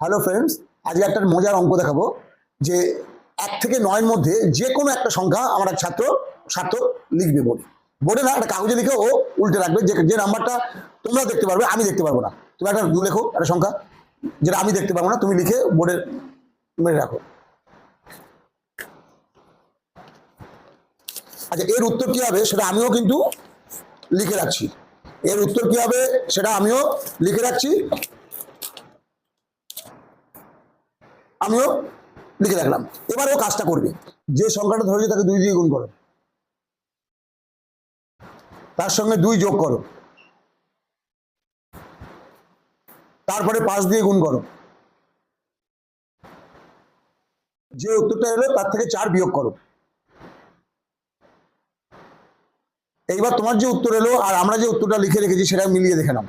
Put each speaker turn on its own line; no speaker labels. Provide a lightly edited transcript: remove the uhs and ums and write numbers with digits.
Hello friends, আজকে একটা মজার অঙ্ক দেখাবো যে 1 থেকে 9 মধ্যে যে কোনো একটা সংখ্যা আমার এক ছাত্র লিখবে বোর্ডে না, একটা কাগজে লিখে ও উল্টে রাখবে। যে নাম্বারটা তোমরা দেখতে পারবে, আমি দেখতে পারবো না। তুমি একটা লেখো, একটা সংখ্যা যেটা আমি দেখতে পারবো না, তুমি লিখে বোর্ডে মেরে রাখো। আচ্ছা, এর উত্তর কি হবে সেটা আমিও কিন্তু লিখে রাখছি। এর উত্তর কি হবে সেটা আমিও লিখে রাখছি, আমিও লিখে রাখলাম। এবার ও কাজটা করবে, যে সংখ্যাটা ধরেছে তাকে 2 দিয়ে গুণ করো, তার সঙ্গে 2 যোগ করো, তারপরে 5 দিয়ে গুণ করো, যে উত্তরটা এলো তার থেকে 4 বিয়োগ করো। এইবার তোমার যে উত্তর এলো আর আমরা যে উত্তরটা লিখে রেখেছি সেটা মিলিয়ে দেখে নাও।